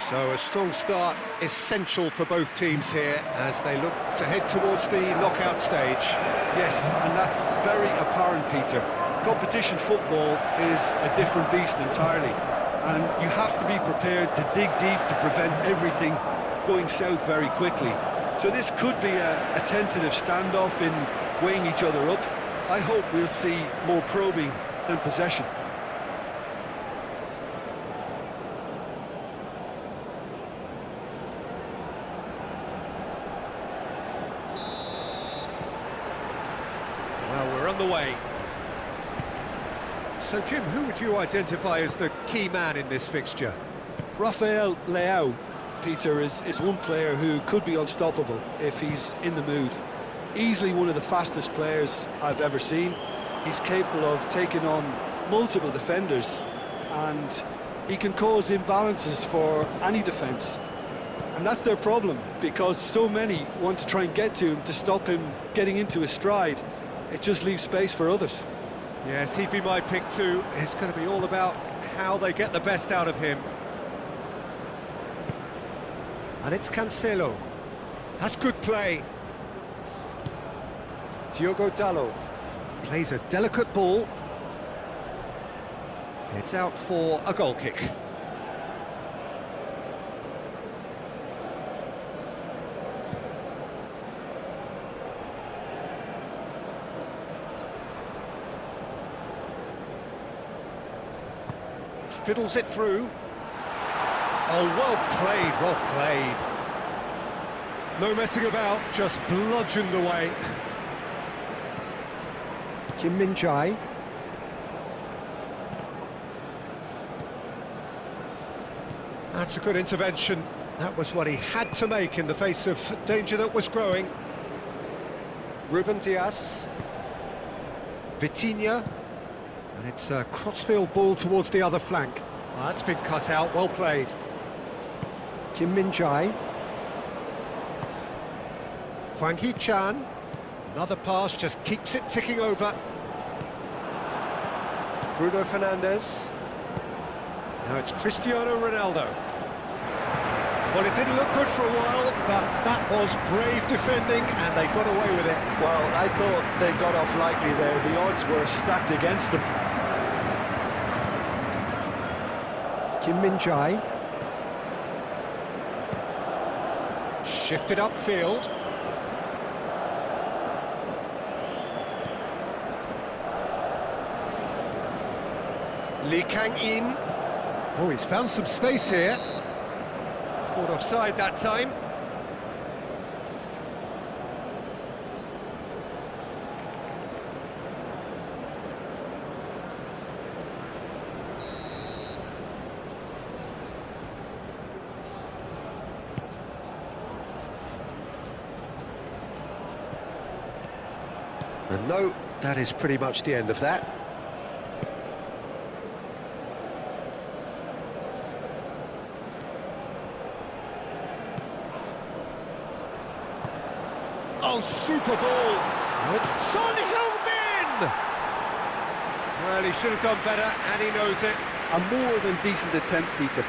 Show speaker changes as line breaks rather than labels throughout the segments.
So a strong start essential for both teams here as they look to head towards the knockout stage.
Yes, and that's very apparent, Peter. Competition football is a different beast entirely, and you have to be prepared to dig deep to prevent everything going south very quickly. So this could be a tentative standoff in weighing each other up. I hope we'll see more probing than possession.
Well, we're on the way. So, Jim, who would you identify as the key man in this fixture?
Rafael Leao, Peter, is one player who could be unstoppable if he's in the mood. Easily one of the fastest players I've ever seen. He's capable of taking on multiple defenders, and he can cause imbalances for any defence. And that's their problem, because so many want to try and get to him to stop him getting into his stride. It just leaves space for others.
Yes, he'd be my pick too. It's going to be all about how they get the best out of him. And it's Cancelo. That's good play.
Diogo Dalot
Plays a delicate ball. It's out for a goal kick. Fiddles it through. Oh, well played. No messing about, just bludgeoned away.
Kim Min-jae.
That's a good intervention. That was what he had to make in the face of danger that was growing.
Ruben Dias.
Vitinha. And it's a crossfield ball towards the other flank. Oh, that's been cut out, well played.
Kim Min-jae.
Hwang Hee-chan. Another pass just keeps it ticking over.
Bruno Fernandes.
Now it's Cristiano Ronaldo. Well, it didn't look good for a while, but that was brave defending, and they got away with it.
Well, I thought they got off lightly there. The odds were stacked against them. Kim Min-jae.
Shifted upfield. Lee Kang-in. Oh, he's found some space here. Caught offside that time. And no, that is pretty much the end of that. Oh, super ball! It's Son Heung-min! Well, he should have done better, and he knows it.
A more than decent attempt, Peter.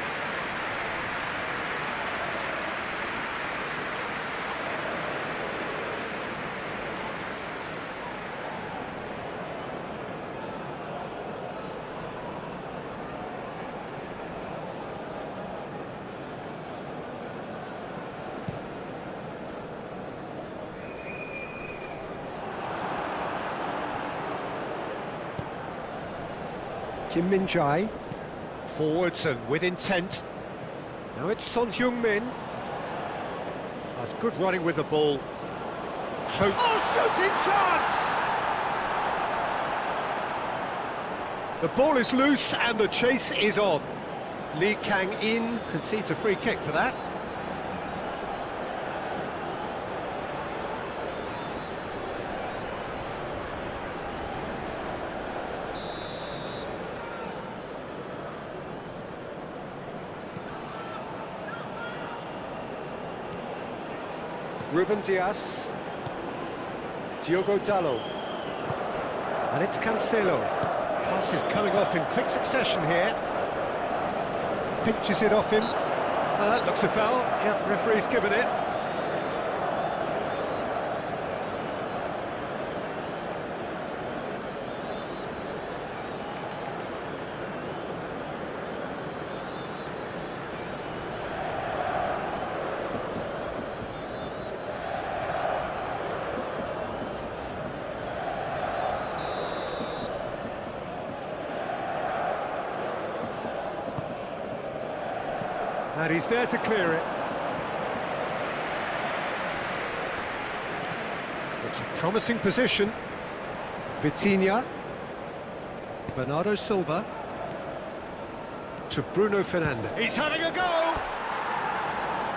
Kim Min-jae.
Forwards and with intent. Now it's Son Heung-min. That's good running with the ball. Close. Oh, shooting chance! The ball is loose and the chase is on. Lee Kang-in concedes a free kick for that.
Ruben Dias. Diogo Dalot.
And it's Cancelo. Pass is coming off in quick succession here. Pinches it off him. Looks a foul. Yep, referee's given it. And he's there to clear it. It's a promising position. Vitinha. Bernardo Silva. To Bruno Fernandes. He's having a go!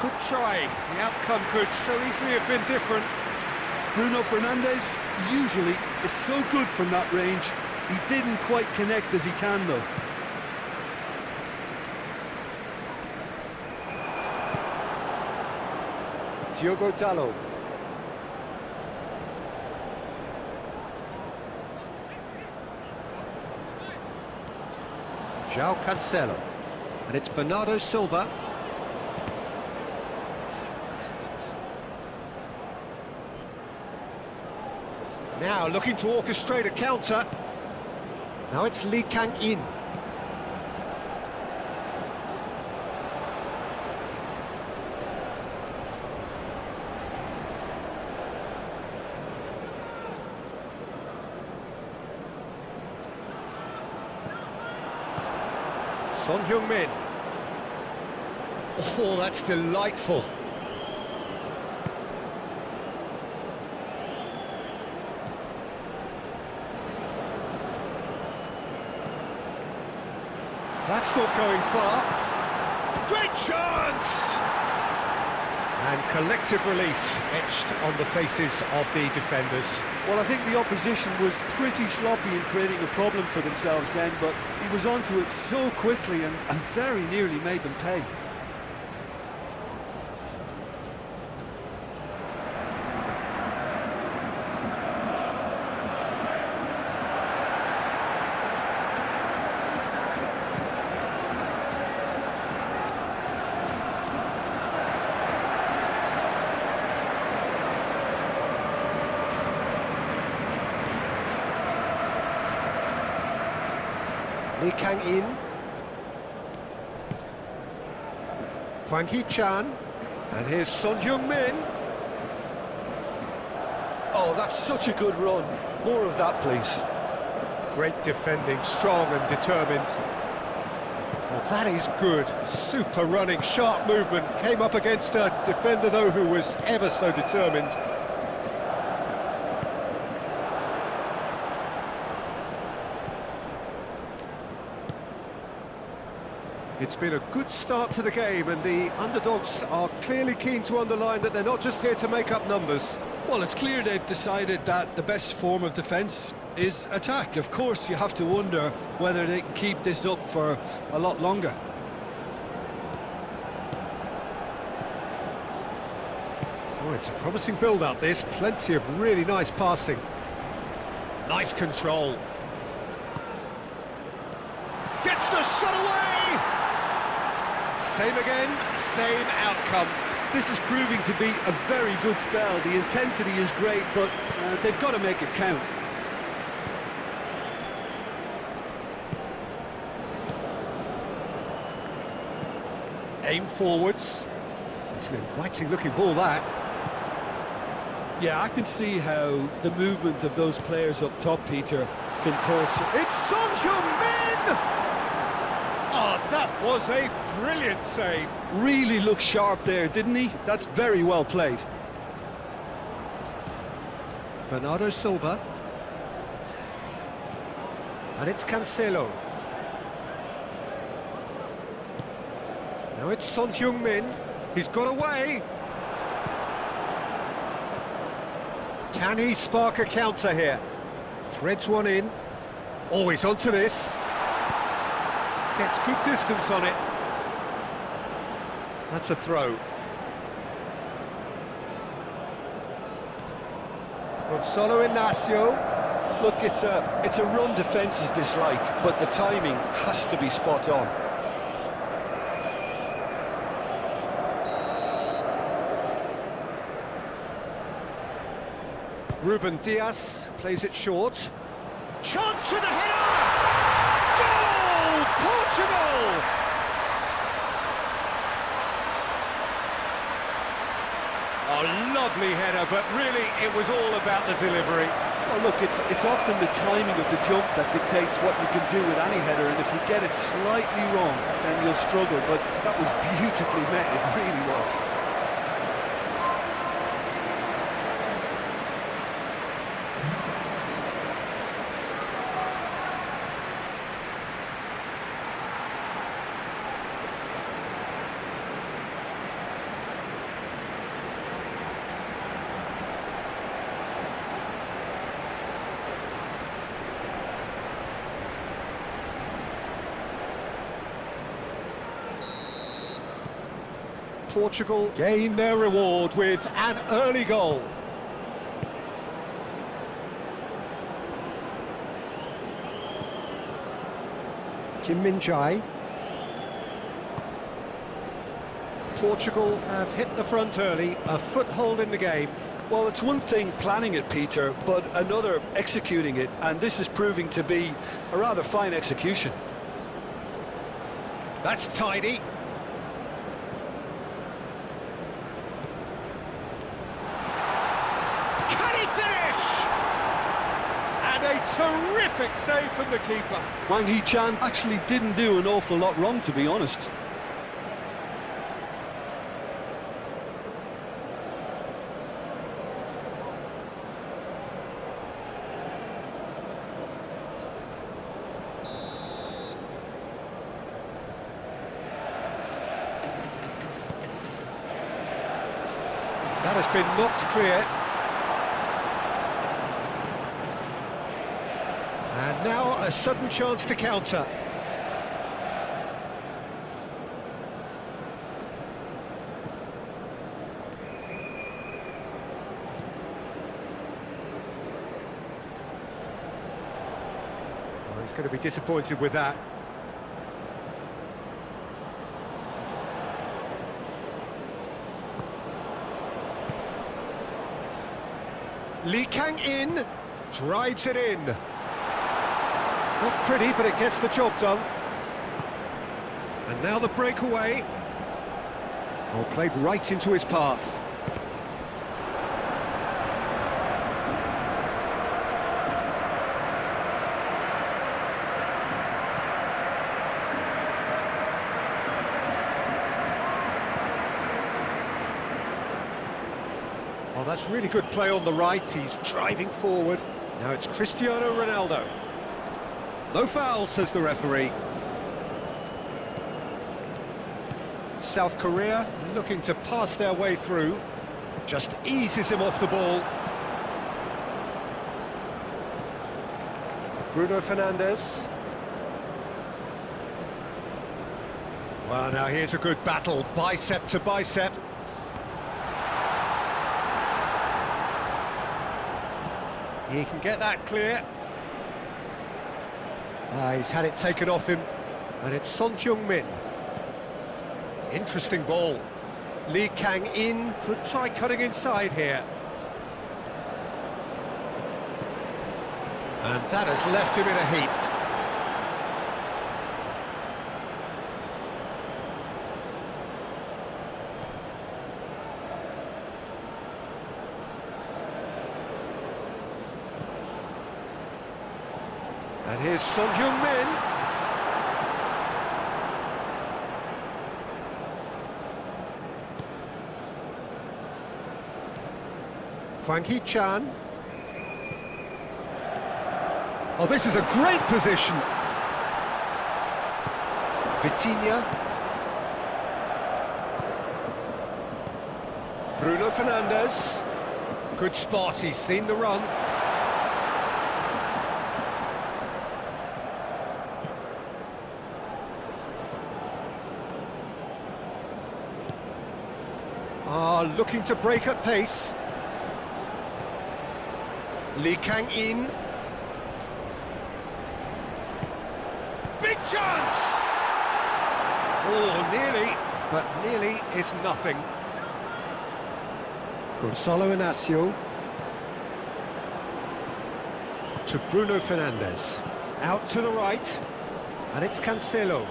Good try. The outcome could so easily have been different.
Bruno Fernandes usually is so good from that range. He didn't quite connect as he can, though.
Diogo Dalot. João Cancelo. And it's Bernardo Silva. Now looking to orchestrate a counter. Now it's Lee Kang-in. Son Heung-min. Oh, that's delightful. That's not going far. Great chance! And collective relief etched on the faces of the defenders.
Well, I think the opposition was pretty sloppy in creating a problem for themselves then, but he was onto it so quickly and very nearly made them pay.
Lee Kang-in. Hwang Hee-chan. And here's Son Heung-min.
Oh, that's such a good run. More of that, please.
Great defending, strong and determined. Well, that is good. Super running, sharp movement. Came up against a defender, though, who was ever so determined. It's been a good start to the game, and the underdogs are clearly keen to underline that they're not just here to make up numbers.
Well, it's clear they've decided that the best form of defence is attack. Of course, you have to wonder whether they can keep this up for a lot longer.
Oh, it's a promising build-up, this. Plenty of really nice passing. Nice control. Gets the shot away! Same again, same outcome.
This is proving to be a very good spell. The intensity is great, but they've got to make it count.
Aim forwards. It's an inviting-looking ball, that.
Yeah, I can see how the movement of those players up top, Peter, can cause...
It's Son Heung-min! Oh, that was a brilliant save.
Really looked sharp there, didn't he? That's very well played.
Bernardo Silva. And it's Cancelo. Now it's Son Heung-min. He's got away. Can he spark a counter here? Threads one in. Oh, he's onto this. Gets good distance on it. That's a throw. Gonzalo Inacio.
Look, it's a run defence is this like, but the timing has to be spot on.
Ruben Dias plays it short. Chance with a header! Goal! Portugal! Oh, lovely header, but really it was all about the delivery.
Well, look, it's often the timing of the jump that dictates what you can do with any header, and if you get it slightly wrong, then you'll struggle, but that was beautifully met, it really was.
Portugal gain their reward with an early goal. Kim Min-jae. Portugal have hit the front early, a foothold in the game.
Well, it's one thing planning it, Peter, but another executing it, and this is proving to be a rather fine execution.
That's tidy. Terrific save from the keeper.
Wang Hee-chan actually didn't do an awful lot wrong, to be honest.
That has been knocked clear. And now a sudden chance to counter. Well, he's going to be disappointed with that. Lee Kang-in drives it in. Not pretty, but it gets the job done. And now the breakaway. Oh, played right into his path. Oh, that's really good play on the right. He's driving forward. Now it's Cristiano Ronaldo. No foul, says the referee. South Korea looking to pass their way through. Just eases him off the ball. Bruno Fernandes. Well, now here's a good battle, bicep to bicep. He can get that clear. He's had it taken off him, and it's Son Heung-min. Interesting ball. Lee Kang-in could try cutting inside here. And that has left him in a heap. And here's Son Heung-min. Hwang Hee-chan. Oh, this is a great position. Vitinha. Bruno Fernandes. Good spot, he's seen the run. Looking to break at pace. Lee Kang-in. Big chance! Oh, nearly, but nearly is nothing. Gonzalo Inacio. to Bruno Fernandes. Out to the right. And it's Cancelo.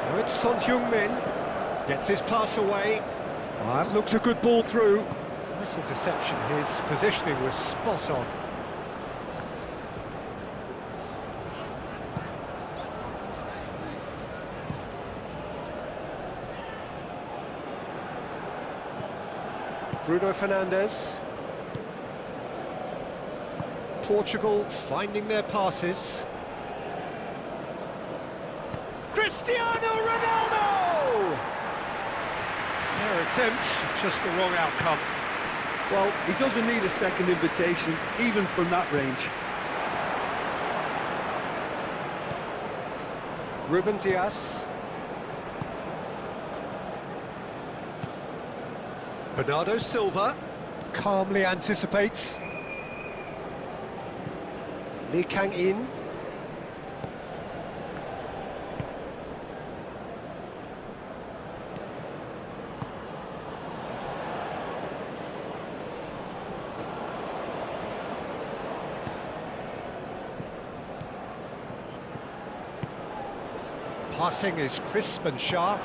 Now it's Son Heung-min. Gets his pass away. Well, that looks a good ball through. Nice interception. His positioning was spot on. Bruno Fernandes. Portugal finding their passes. Cristiano Ronaldo! Fair attempt, just the wrong outcome.
Well, he doesn't need a second invitation, even from that range.
Ruben Dias. Bernardo Silva calmly anticipates. Lee Kang-in. Passing is crisp and sharp.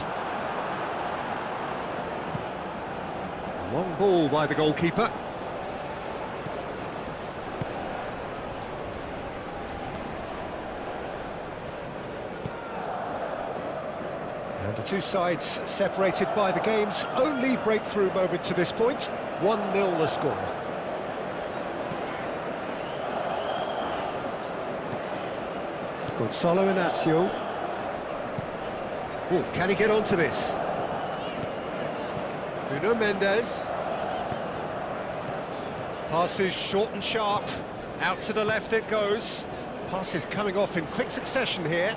Long ball by the goalkeeper. And the two sides separated by the game's only breakthrough moment to this point. 1-0 the score. Gonzalo Inacio. Oh, can he get onto this? Nuno Mendes. Pass is short and sharp. Out to the left it goes. Pass is coming off in quick succession here.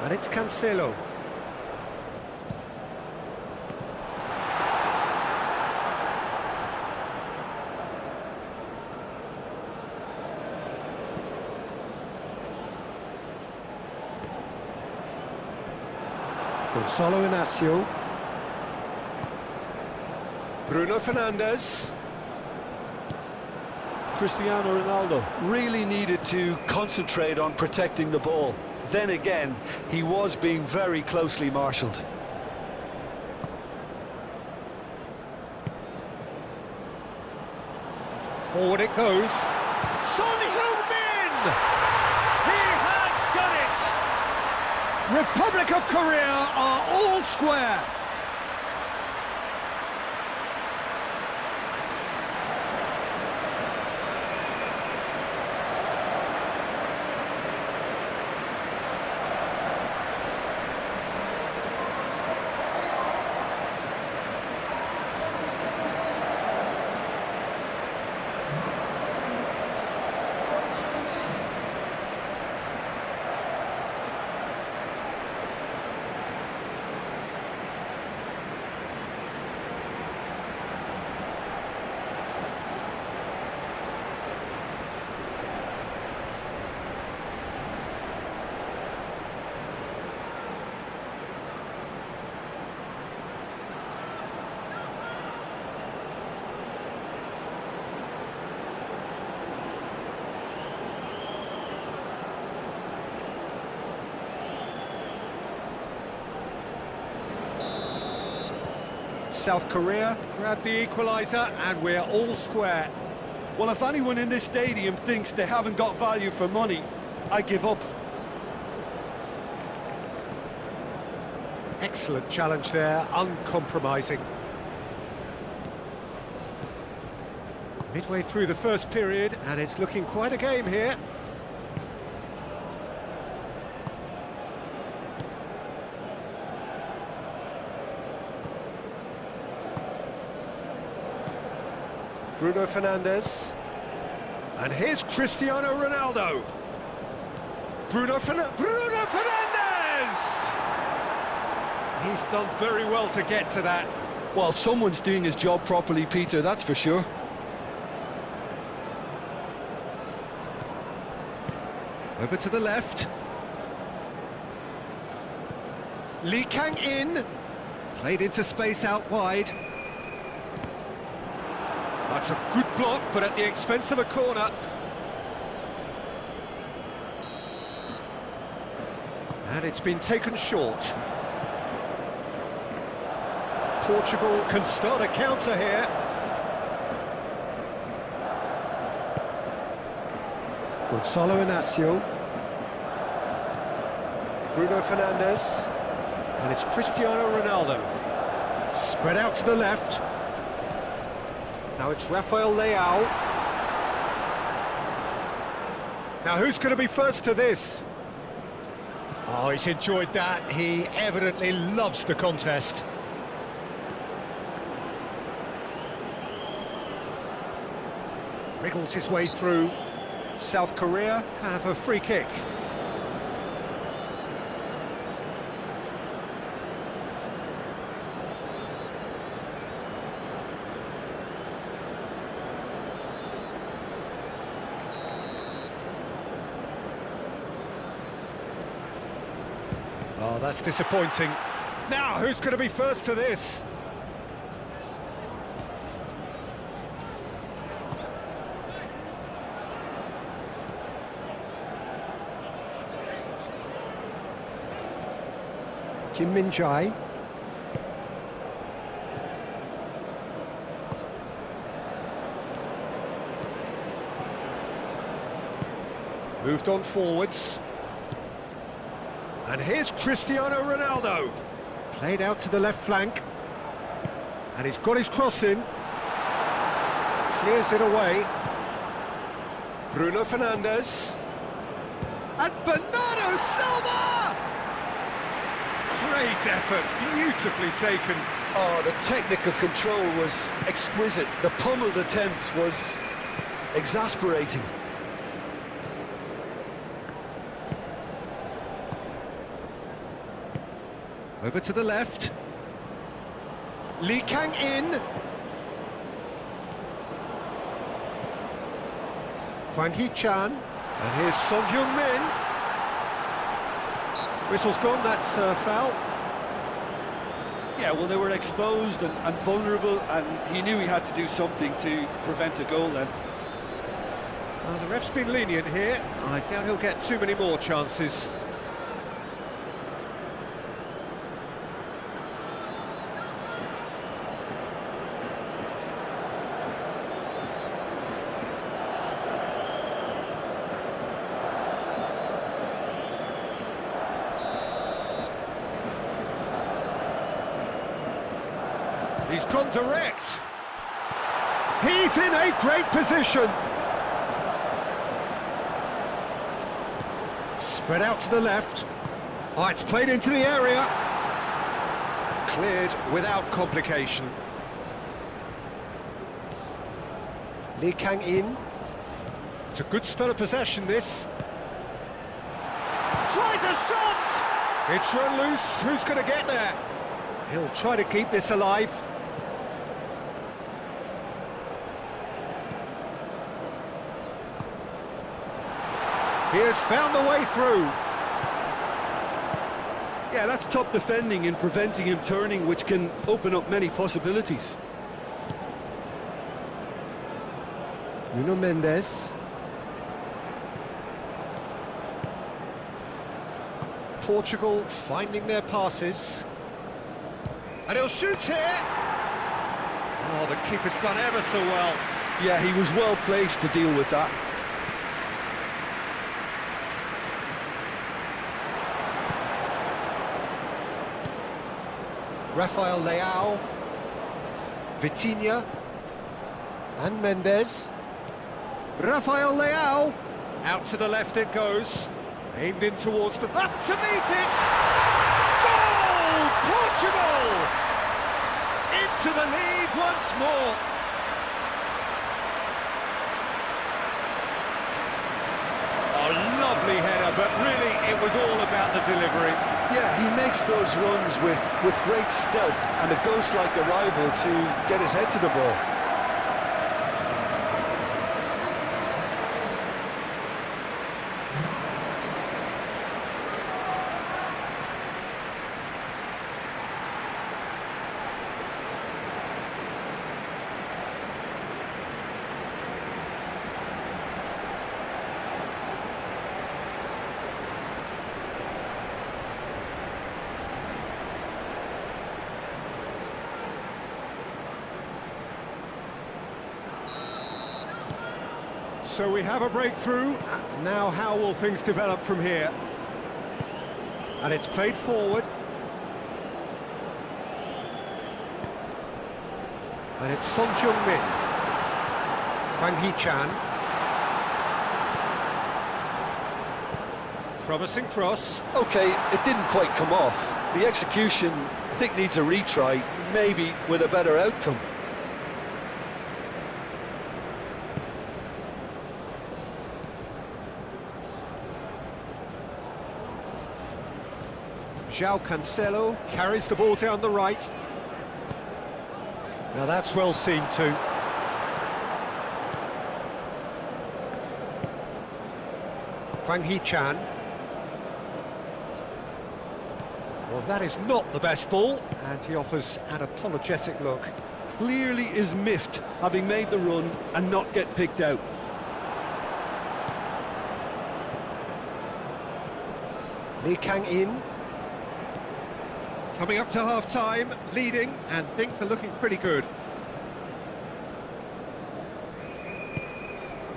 And it's Cancelo. Gonzalo Inacio. Bruno Fernandes.
Cristiano Ronaldo really needed to concentrate on protecting the ball. Then again, he was being very closely marshalled.
Forward it goes. Son Heung-min! He has done it! Republic of Korea are all square. South Korea grabbed the equaliser and we're all square.
Well, if anyone in this stadium thinks they haven't got value for money, I give up.
Excellent challenge there, uncompromising. Midway through the first period and it's looking quite a game here. Bruno Fernandes. And here's Cristiano Ronaldo. Bruno Fernandes! He's done very well to get to that.
Well, someone's doing his job properly, Peter, that's for sure.
Over to the left. Lee Kang-in. Played into space out wide. That's a good block, but at the expense of a corner. And it's been taken short. Portugal can start a counter here. Gonzalo Inacio. Bruno Fernandes. And it's Cristiano Ronaldo. Spread out to the left. Now it's Rafael Leao. Now who's going to be first to this? Oh, he's enjoyed that. He evidently loves the contest. Wriggles his way through. South Korea have a free kick. Oh, that's disappointing. Now, who's going to be first to this? Kim Min-jae. Moved on forwards. And here's Cristiano Ronaldo. Played out to the left flank. And he's got his cross in. Clears it away. Bruno Fernandes. And Bernardo Silva! Great effort, beautifully taken.
Oh, the technical control was exquisite. The pummeled attempt was exasperating.
Over to the left. Lee Kang-in. Hwang Hee-chan. And here's Son Heung-min. Whistle's gone, that's a foul.
Yeah, well, they were exposed and vulnerable, and he knew he had to do something to prevent a goal then.
The ref's been lenient here. I doubt he'll get too many more chances. He's gone direct. He's in a great position. Spread out to the left. Oh, it's played into the area. Cleared without complication. Lee Kang-in. It's a good spell of possession, this. Tries a shot! It's run loose. Who's going to get there? He'll try to keep this alive. He has found the way through.
Yeah, that's top defending and preventing him turning, which can open up many possibilities.
Nuno Mendes. Portugal finding their passes. And he'll shoot here. Oh, the keeper's done ever so well.
Yeah, he was well placed to deal with that.
Rafael Leao, Vitinha, and Mendes. Rafael Leao, out to the left it goes, aimed in towards the... Up to meet it! Goal! Portugal! Into the lead once more. was all about the delivery.
Yeah, he makes those runs with great stealth and a ghost-like arrival to get his head to the ball.
So we have a breakthrough. Now how will things develop from here? And it's played forward. And it's Min. Chan. Promising cross.
Okay, it didn't quite come off. The execution, I think, needs a retry, maybe with a better outcome.
João Cancelo carries the ball down the right. Now that's well seen too. Chan. Well, that is not the best ball, and he offers an apologetic look.
Clearly is miffed, having made the run and not get picked out.
In. Coming up to half-time, leading, and things are looking pretty good.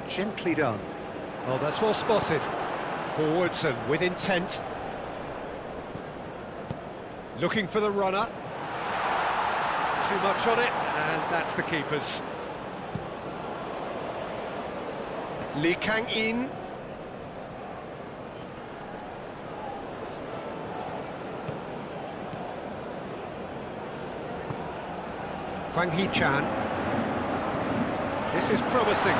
Gently done. Oh, that's well spotted. Forwards and with intent. Looking for the runner. Too much on it, and that's the keeper's. In. Chan. This is promising.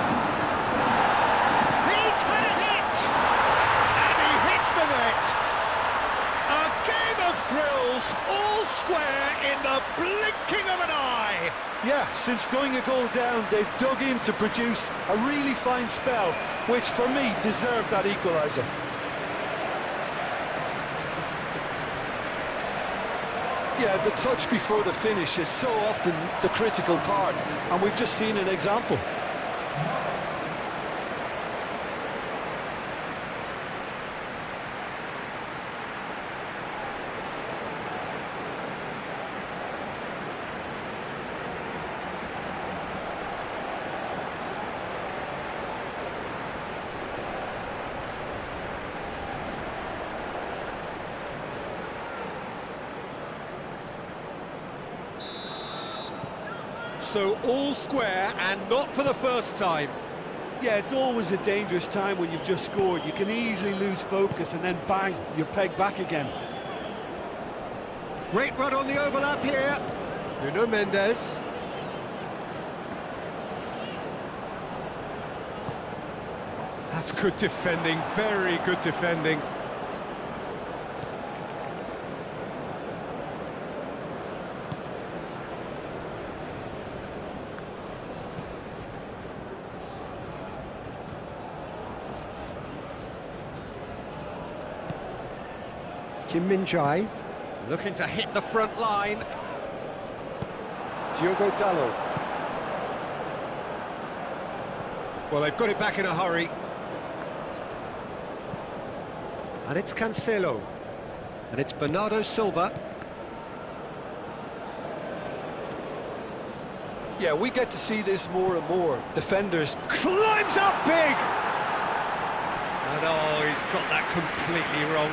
He's had a hit! And he hits the net! A game of thrills, all square in the blinking of an eye!
Yeah, since going a goal down, they've dug in to produce a really fine spell, which for me deserved that equaliser. Yeah, the touch before the finish is so often the critical part, and we've just seen an example.
So all square, and not for the first time.
Yeah, it's always a dangerous time when you've just scored. You can easily lose focus and then bang, you're pegged back again.
Great run on the overlap here. Nuno Mendes. That's good defending, very good defending. Kim Min-jae looking to hit the front line. Diogo Dalot. Well, they've got it back in a hurry. And it's Cancelo. And it's Bernardo Silva.
Yeah, we get to see this more and more. Defenders
climbs up big! And oh, he's got that completely wrong.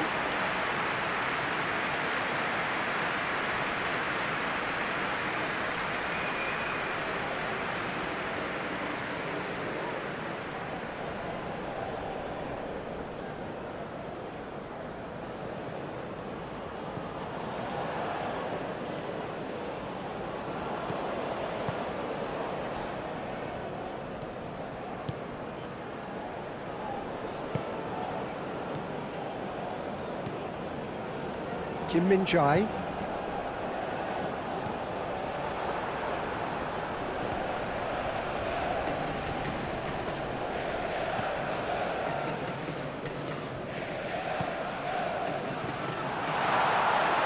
Kim Min-jae.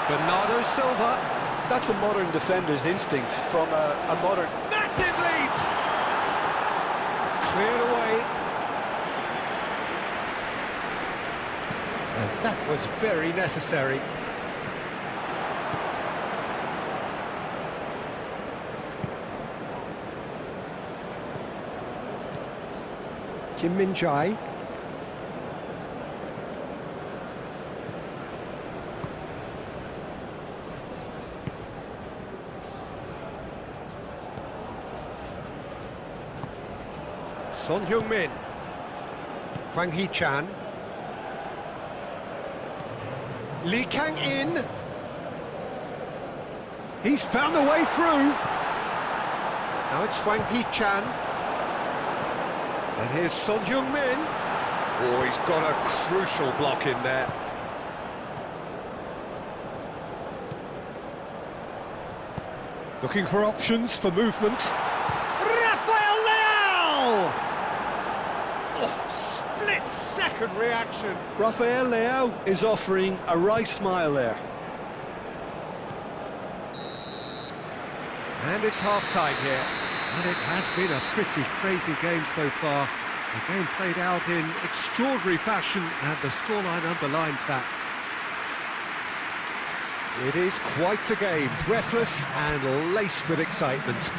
Bernardo Silva.
That's a modern defender's instinct from a modern...
Massive leap! Cleared away. And that was very necessary. Kim Min-jae. Son Heung-min. Hwang Hee-chan. Lee Kang-in. He's found a way through. Now it's Hwang Hee-chan. And here's Son Heung-min. Oh, he's got a crucial block in there. Looking for options for movement. Rafael Leao! Oh, split-second reaction.
Rafael Leao is offering a wry smile there.
And it's half-time here. And it has been a pretty crazy game so far. The game played out in extraordinary fashion, and the scoreline underlines that. It is quite a game, breathless and laced with excitement.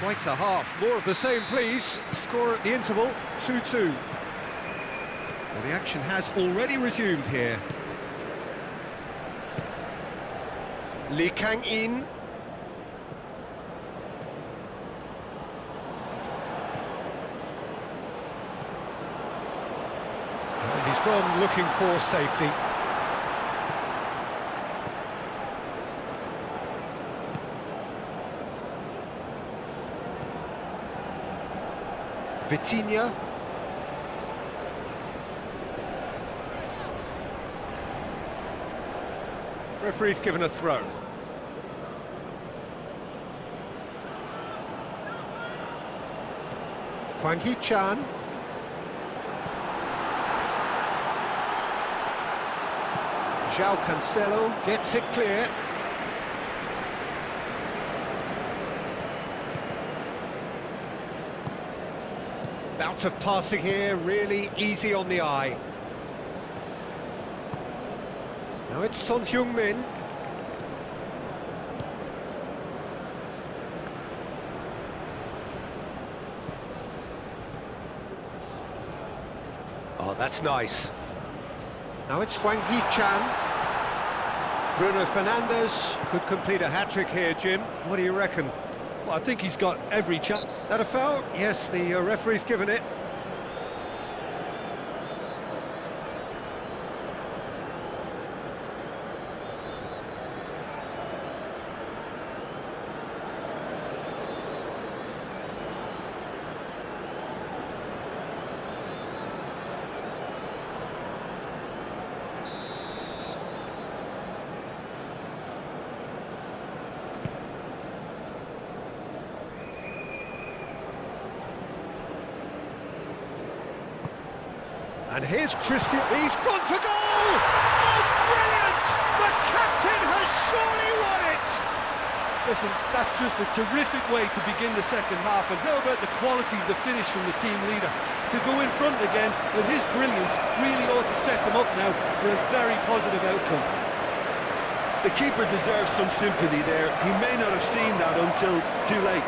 Quite a half. More of the same, please. Score at the interval, 2-2. Well, the action has already resumed here. Lee Kang-in. And he's gone looking for safety. Vitinha. Referee's given a throw. Hwang Hee-chan. João Cancelo gets it clear. Bout of passing here, really easy on the eye. Now it's Son Heung-min. Oh, that's nice. Now it's Hwang Hee-chan. Bruno Fernandes could complete a hat-trick here, Jim. What do you reckon?
Well, I think he's got every chance.
That a foul? Yes, the referee's given it. And here's Christian, he's gone for goal! Oh, brilliant! The captain has surely won it!
Listen, that's just a terrific way to begin the second half, and how about the quality of the finish from the team leader? To go in front again with his brilliance really ought to set them up now for a very positive outcome. The keeper deserves some sympathy there. He may not have seen that until too late.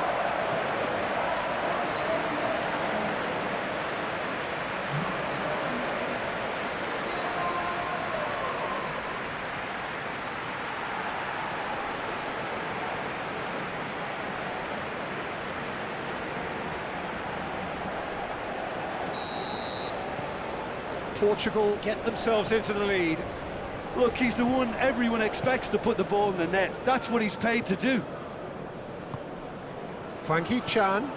Portugal get themselves into the lead.
Look, he's the one everyone expects to put the ball in the net. That's what he's paid to do.
Hwang Hee-chan.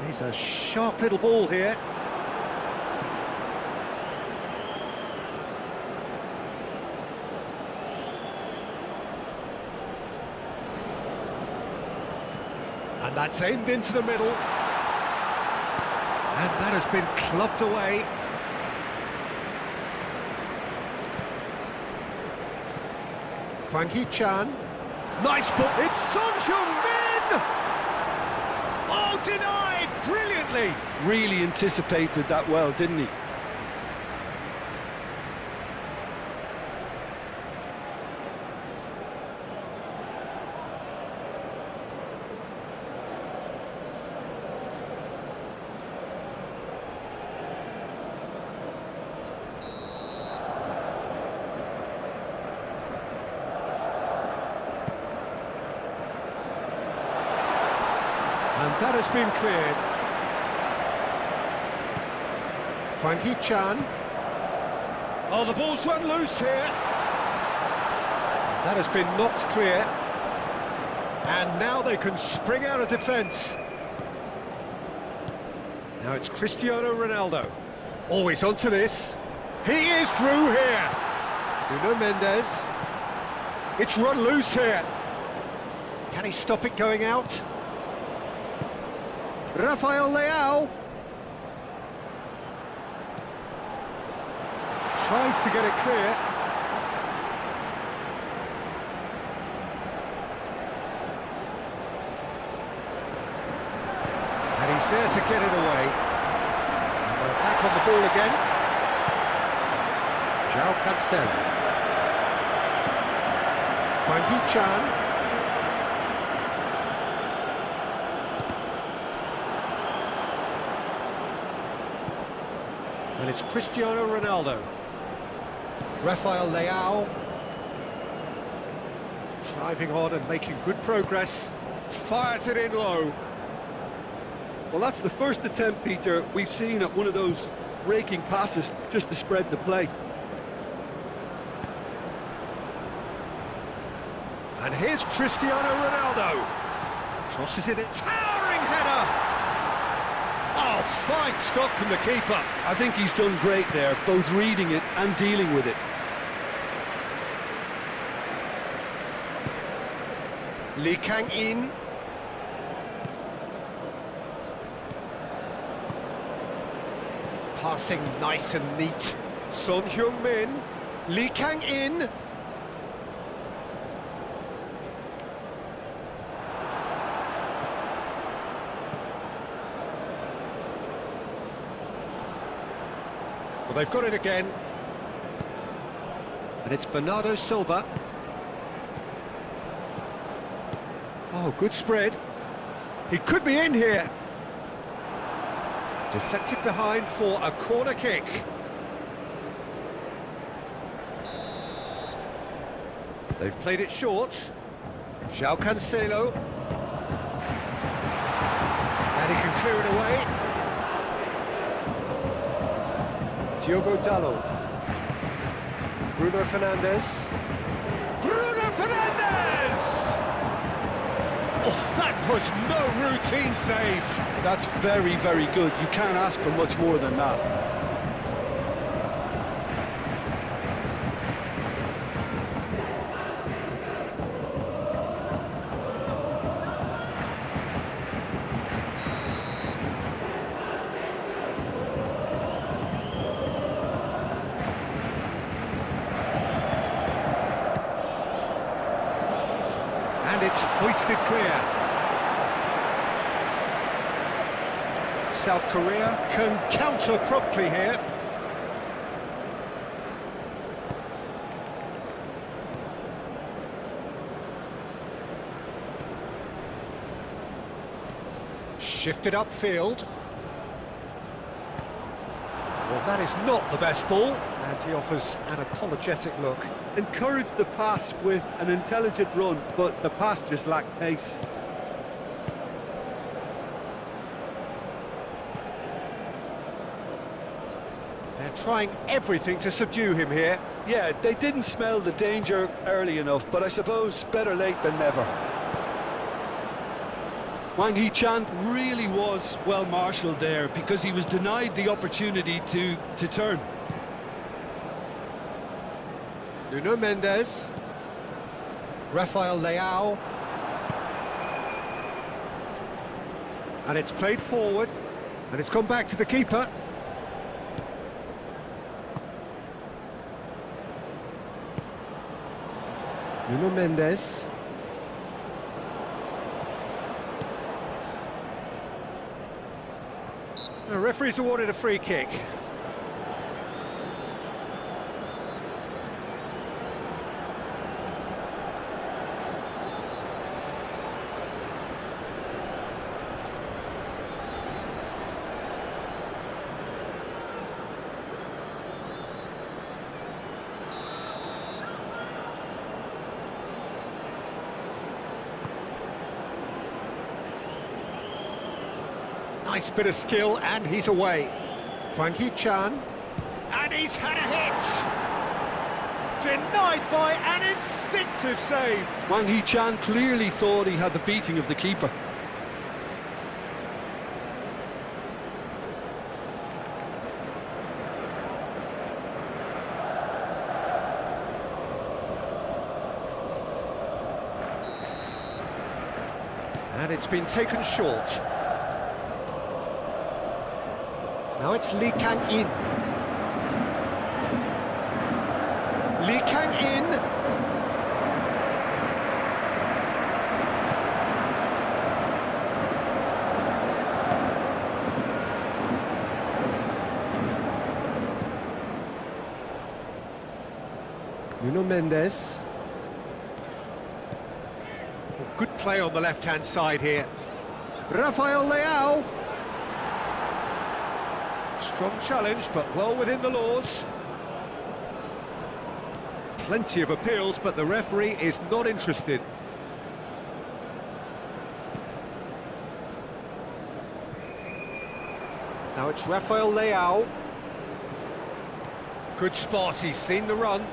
He's a sharp little ball here. And that's aimed into the middle. And that has been clubbed away. Kwang-hee-chan. Nice ball. It's Son Heung-min! Oh, denied brilliantly.
Really anticipated that well, didn't he?
And that has been cleared. Kwang-hee-chan. Oh, the ball's run loose here. That has been knocked clear. And now they can spring out of defence. Now it's Cristiano Ronaldo. Always onto this. He is through here. Nuno Mendes. It's run loose here. Can he stop it going out? Rafael Leao tries to get it clear. And he's there to get it away. And we're back on the ball again. João Cancelo. Kwang-hee-chan. And it's Cristiano Ronaldo. Rafael Leao. Driving on and making good progress. Fires it in low.
Well, that's the first attempt, Peter, we've seen at one of those raking passes just to spread the play.
And here's Cristiano Ronaldo. Crosses it in. Towering header! Oh, fine stop from the keeper.
I think he's done great there, both reading it and dealing with it.
Lee Kang-in. Passing nice and neat. Son Heung-min. Lee Kang-in. Well, they've got it again. And it's Bernardo Silva. Oh, good spread. He could be in here. Deflected behind for a corner kick. They've played it short. João Cancelo. And he can clear it away. Diogo Dalot. Bruno Fernandes. Bruno Fernandes! Oh, that was no routine save.
That's very, very good. You can't ask for much more than that.
And it's hoisted clear. South Korea can counter promptly here. Shifted upfield. Well, that is not the best ball, and he offers an apologetic look.
Encouraged the pass with an intelligent run, but the pass just lacked pace.
They're trying everything to subdue him here.
Yeah, they didn't smell the danger early enough, but I suppose better late than never. Kwang-hee-chan
really was well marshalled there because he was denied the opportunity to turn.
Nuno Mendes. Rafael Leao. And it's played forward, and it's gone back to the keeper. Nuno Mendes. The referee's awarded a free kick. Nice bit of skill, and he's away. Chan, and he's had a hit! Denied by an instinctive save.
Wang Hee-chan clearly thought he had the beating of the keeper.
And it's been taken short. Now it's Lee Kang-in. Lee Kang-in. Nuno Mendes. Good play on the left-hand side here. Rafael Leao. Strong challenge, but well within the laws. Plenty of appeals, but the referee is not interested. Now it's Rafael Leao. Good spot, he's seen the run.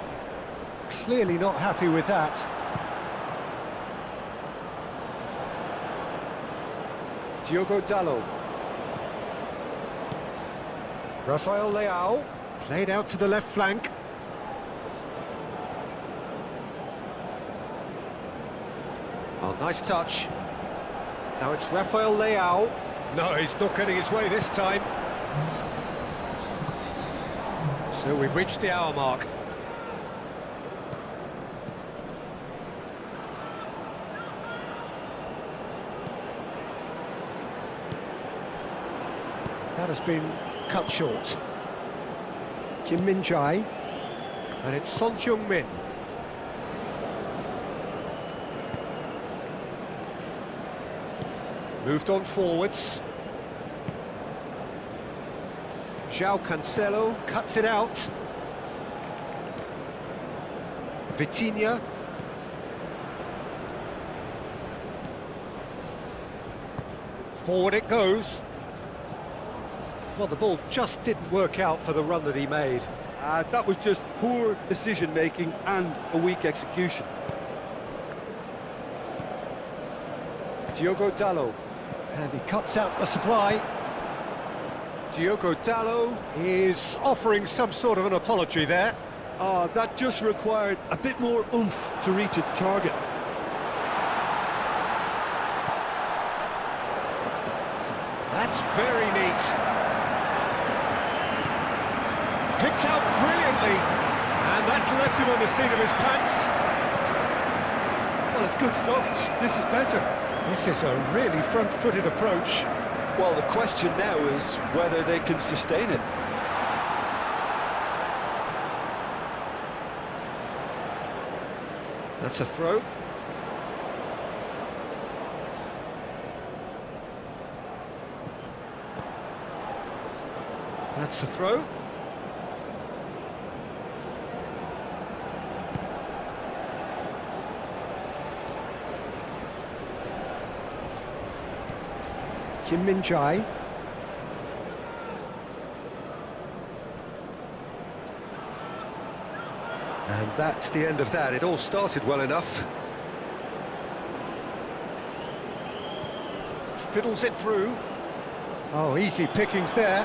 Clearly not happy with that. Diogo Dalot. Rafael Leao, played out to the left flank. Oh, nice touch. Now it's Rafael Leao. No, he's not getting his way this time. So we've reached the hour mark. That has been cut short. Kim Min-jae, and it's Son Heung-min. Moved on forwards. João Cancelo cuts it out. Vitinha. Forward it goes. Well, the ball just didn't work out for the run that he made.
That was just poor decision-making and a weak execution.
Diogo Dalot. And he cuts out the supply. Diogo Dalot is offering some sort of an apology there.
That just required a bit more oomph to reach its target.
That's very neat. Picked out brilliantly, and that's left him on the seat of his pants.
Well, it's good stuff. This is better.
This is a really front-footed approach.
Well, the question now is whether they can sustain it.
That's a throw. That's a throw. Kim Min-jae. And that's the end of that. It all started well enough. Fiddles it through. Oh, easy pickings there.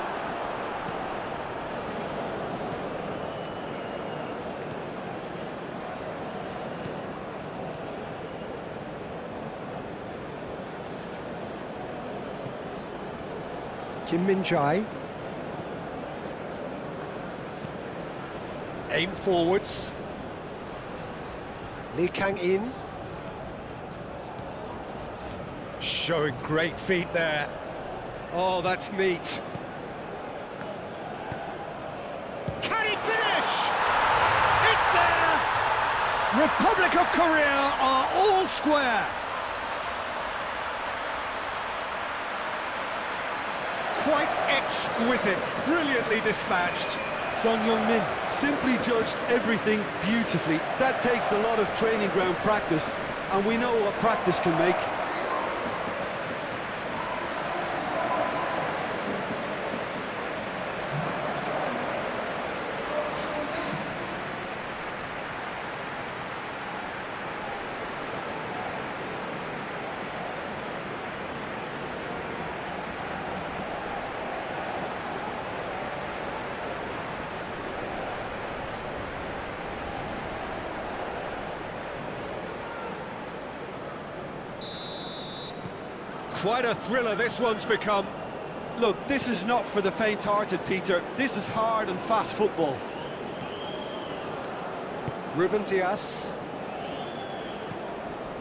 Min-jae. Aim forwards. Lee Kang-in. Showing great feet there. Oh, that's neat. Can he finish? It's there! Republic of Korea are all square. Quite exquisite, brilliantly dispatched.
Son Heung-min simply judged everything beautifully. That takes a lot of training ground practice, and we know what practice can make.
Quite a thriller this one's become.
Look, this is not for the faint-hearted, Peter. This is hard and fast football.
Ruben Dias.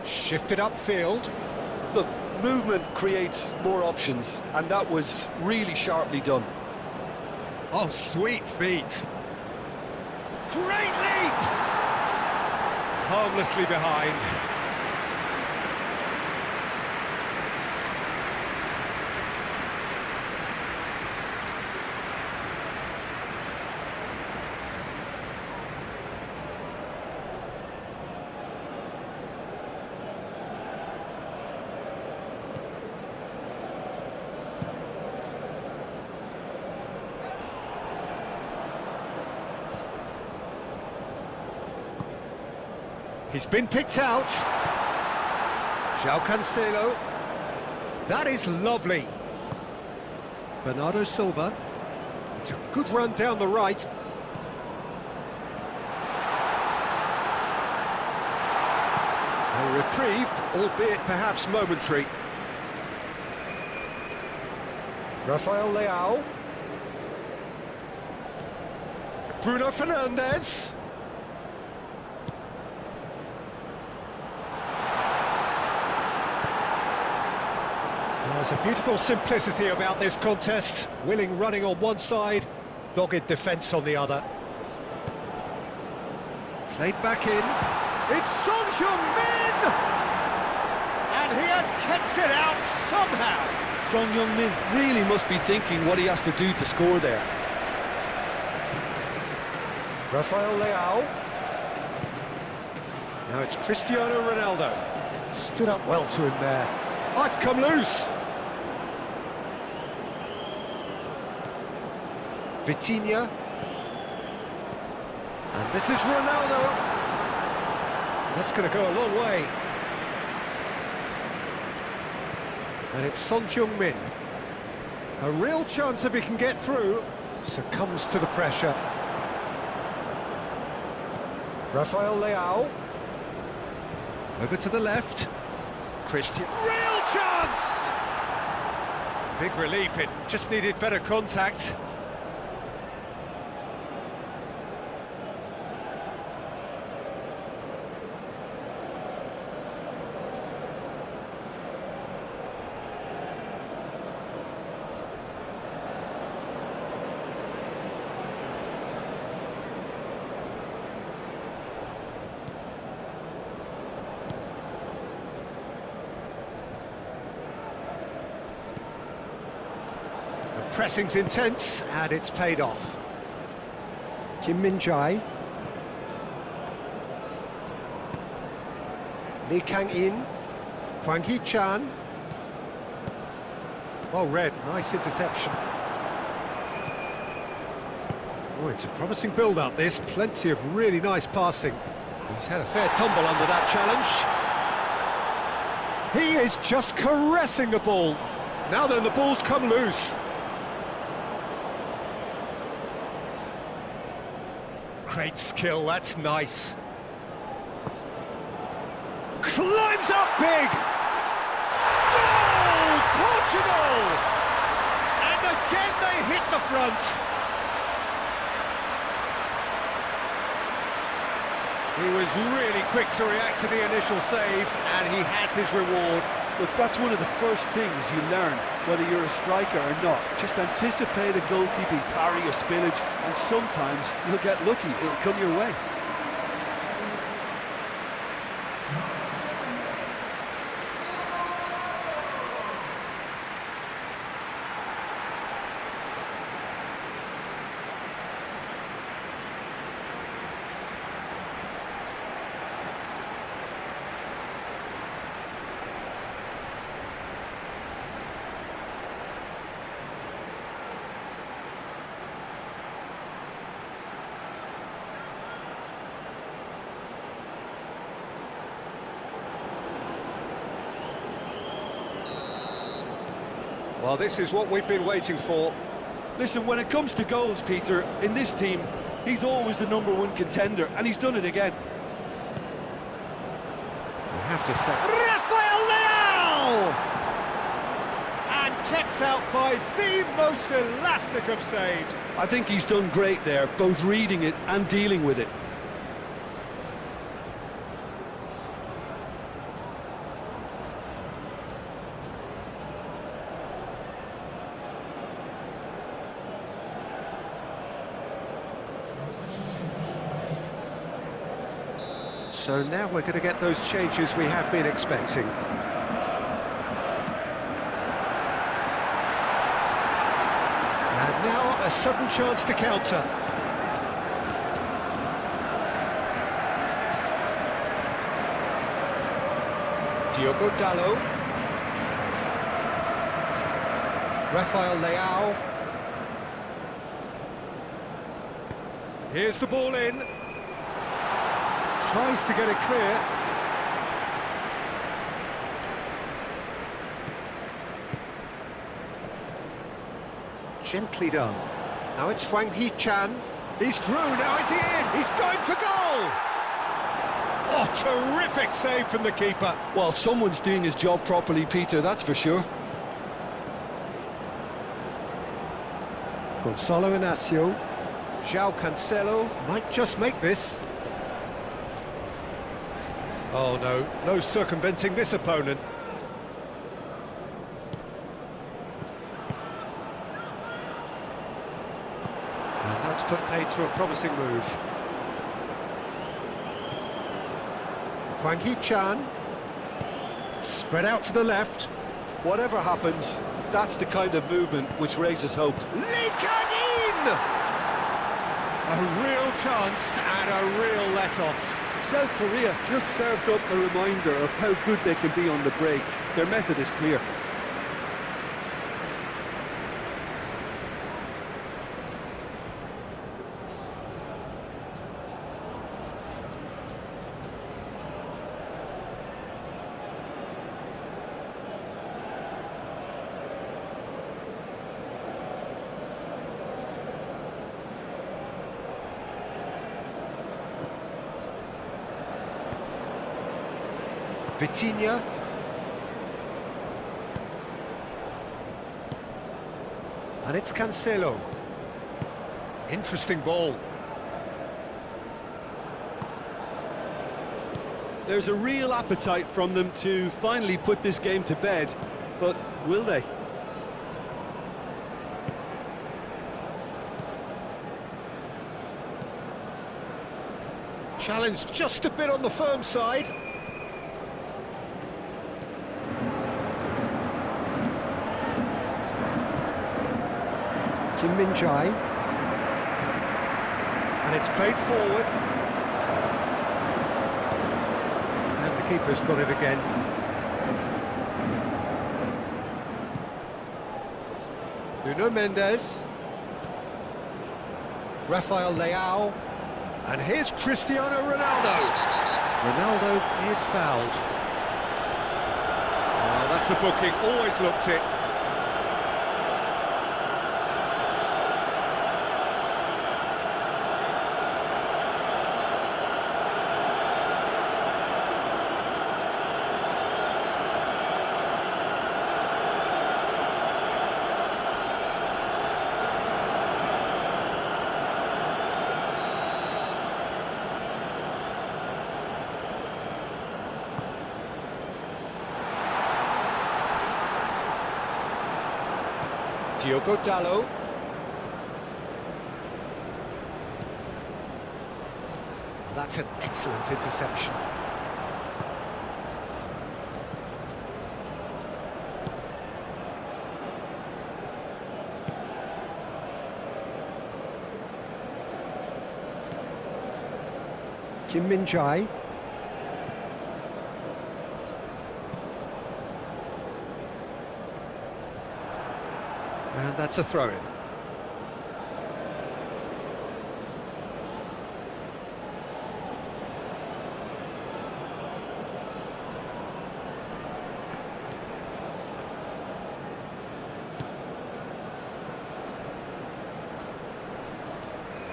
Shifted upfield.
Look, movement creates more options, and that was really sharply done.
Oh, sweet feet. Great leap! Harmlessly behind. He's been picked out. João Cancelo. That is lovely. Bernardo Silva. It's a good run down the right. A reprieve, albeit perhaps momentary. Rafael Leao. Bruno Fernandes. There's a beautiful simplicity about this contest. Willing running on one side, dogged defence on the other. Played back in. It's Son Heung-min! And he has kept it out somehow.
Son Heung-min really must be thinking what he has to do to score there.
Rafael Leao. Now it's Cristiano Ronaldo. Stood up well to him there. Oh, it's come loose. Vitinha. And this is Ronaldo. That's going to go a long way. And it's Son Heung-min. A real chance if he can get through. Succumbs to the pressure. Rafael Leao. Over to the left. Christian. Real chance! Big relief, it just needed better contact. Pressing's intense, and it's paid off. Min-jae. Lee Kang-in. Hwang Hee-chan. Well read, nice interception. Oh, it's a promising build-up, this. Plenty of really nice passing. He's had a fair tumble under that challenge. He is just caressing the ball. Now then, the ball's come loose. Great skill, that's nice. Climbs up big! Goal! Portugal! And the the front. He was really quick to react to the initial save, and he has his reward.
Look, that's one of the first things you learn, whether you're a striker or not. Just anticipate a goalkeeping parry or spillage, and sometimes you'll get lucky, it'll come your way.
Well, this is what we've been waiting for.
Listen, when it comes to goals, Peter, in this team, he's always the #1 contender, and he's done it again.
You have to say... Rafael Leao! And kept out by the most elastic of saves.
I think he's done great there, both reading it and dealing with it.
So now we're going to get those changes we have been expecting. And now a sudden chance to counter. Diogo Dalot. Rafael Leao. Here's the ball in. Tries to get it clear. Gently done. Now it's Hwang Hee-chan. He's through, now is he in? He's going for goal! Oh, terrific save from the keeper.
Well, someone's doing his job properly, Peter, that's for sure.
Gonzalo Inacio. João Cancelo might just make this. Oh no, no circumventing this opponent. And that's put paid to a promising move. Hwang Hee-chan. Spread out to the left.
Whatever happens, that's the kind of movement which raises hope.
Lee Kang-in! A real chance and a real let-off.
South Korea just served up a reminder of how good they can be on the break. Their method is clear.
Vitinha. And it's Cancelo. Interesting ball.
There's a real appetite from them to finally put this game to bed, but will they?
Challenge just a bit on the firm side. Kim Min-jae. And it's played forward. And the keeper's got it again. Nuno Mendes. Rafael Leao. And here's Cristiano Ronaldo. Ronaldo is fouled. Oh, that's a booking, always looked it. Diogo Dalot. That's an excellent interception. Kim Min-jae. And that's a throw-in.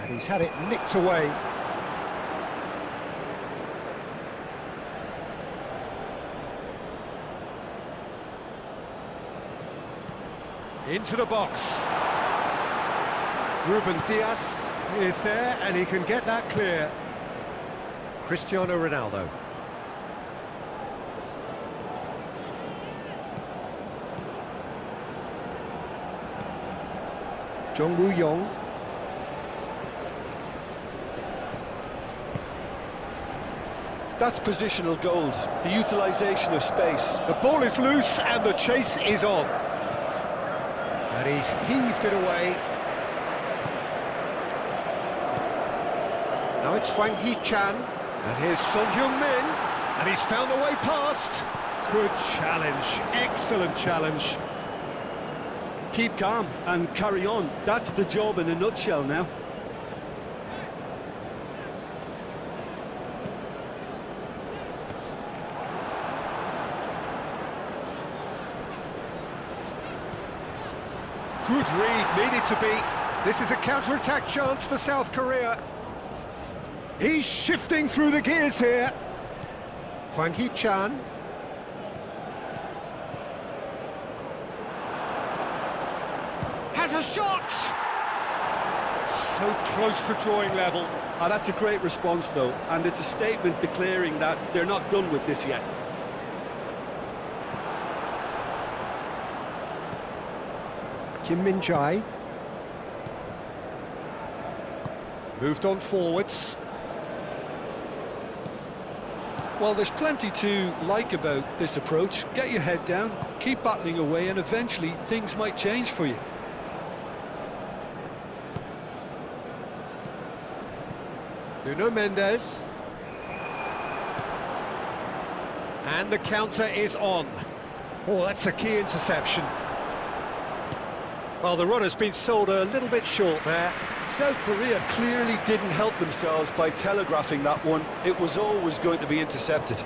And he's had it nicked away. Into the box. Ruben Dias is there and he can get that clear. Cristiano Ronaldo. Jung Woo-yong.
That's positional gold, the utilisation of space.
The ball is loose and the chase is on. And he's heaved it away. Now it's Hwang Hee-chan. And here's Son Heung-min. And he's found the way past. Good challenge. Excellent challenge.
Keep calm and carry on. That's the job in a nutshell now.
Good read, needed to be. This is a counter-attack chance for South Korea. He's shifting through the gears here. Hwang Hee-chan. Has a shot! So close to drawing level.
Ah, that's a great response though, and it's a statement declaring that they're not done with this yet.
Kim Min-jae. Moved on forwards.
Well, there's plenty to like about this approach. Get your head down, keep battling away, and eventually things might change for you.
Nuno Mendes. And the counter is on. Oh, that's a key interception. Well, the runner's been sold a little bit short there.
South Korea clearly didn't help themselves by telegraphing that one. It was always going to be intercepted.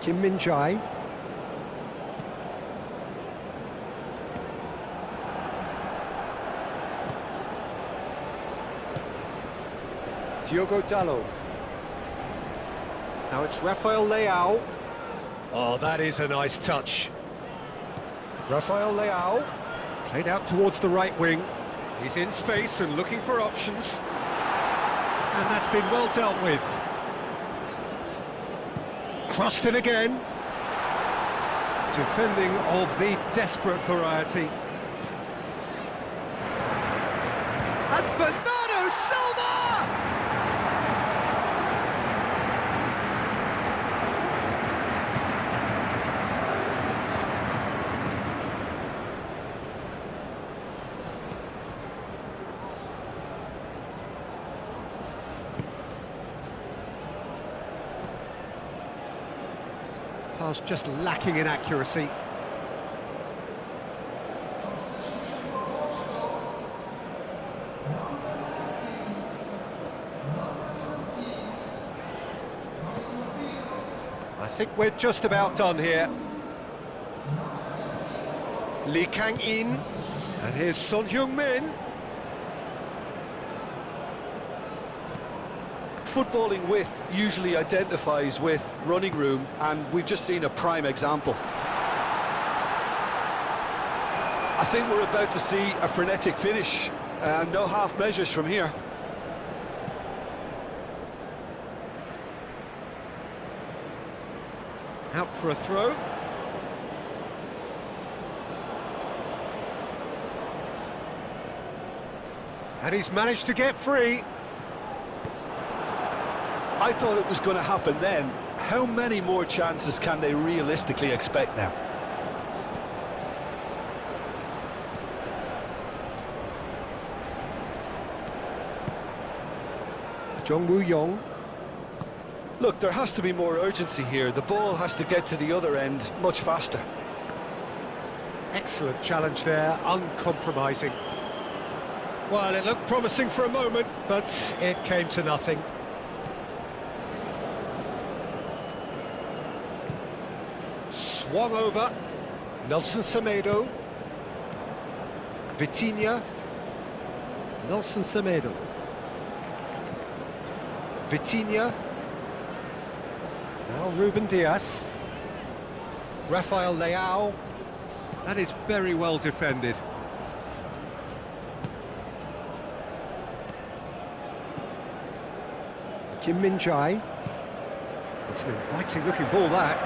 Kim Min-jae. Diogo Dalot. Now it's Rafael Leao. Oh, that is a nice touch. Rafael Leao. Played out towards the right wing. He's in space and looking for options. And that's been well dealt with. Crossed in again. Defending of the desperate variety. And Bernardo Silva! Pass just lacking in accuracy. I think we're just about done here. Lee Kang-in, and here's Son Heung-min.
Footballing width usually identifies with running room, and we've just seen a prime example. I think we're about to see a frenetic finish, and no half measures from here.
Out for a throw. And he's managed to get free.
I thought it was going to happen then. How many more chances can they realistically expect now?
Jung Woo-yong.
Look, there has to be more urgency here. The ball has to get to the other end much faster.
Excellent challenge there, uncompromising. Well, it looked promising for a moment, but it came to nothing. Swung over. Nelson Semedo. Vitinha. Nelson Semedo. Vitinha. Now Ruben Diaz. Rafael Leao. That is very well defended. Kim Min-jae. It's an inviting looking ball, that.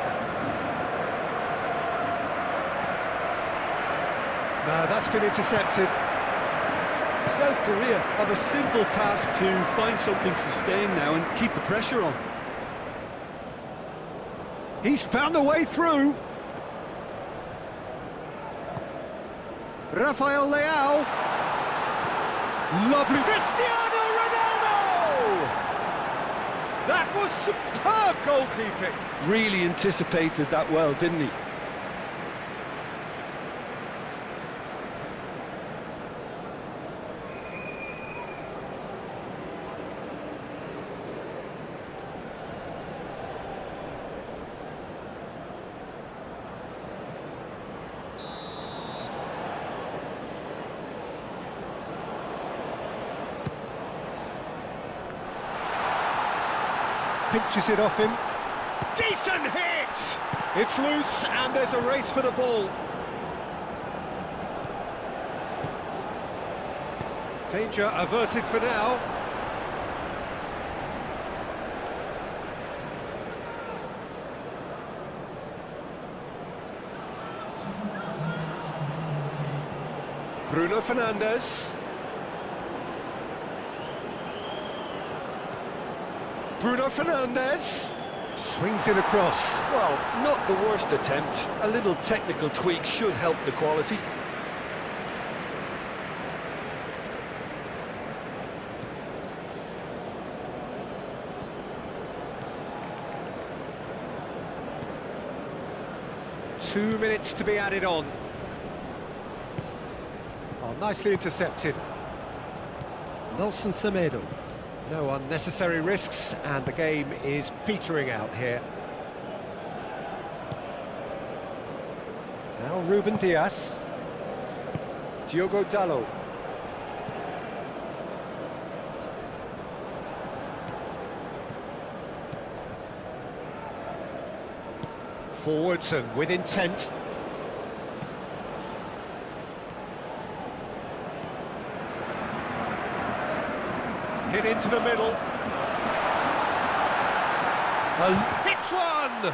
No, that's been intercepted.
South Korea have a simple task to find something sustained now and keep the pressure on.
He's found a way through. Rafael Leao. Lovely. Cristiano Ronaldo! That was superb goalkeeping.
Really anticipated that well, didn't he?
Pinches it off him. Decent hit! It's loose and there's a race for the ball. Danger averted for now. Bruno Fernandes. Bruno Fernandes swings it across.
Well, not the worst attempt. A little technical tweak should help the quality.
Two minutes to be added on. Oh, nicely intercepted. Nelson Semedo. No unnecessary risks, and the game is petering out here. Now Ruben Diaz. Diogo Dalot. Forwards and with intent. Hit into the middle. Hits one!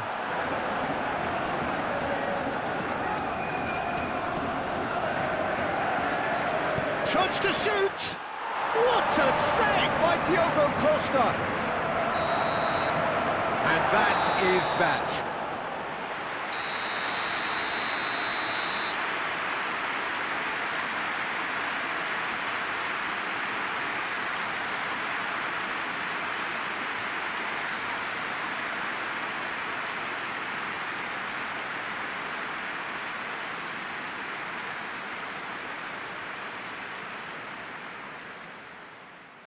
Chance to shoot! What a save by Diogo Costa! And that is that.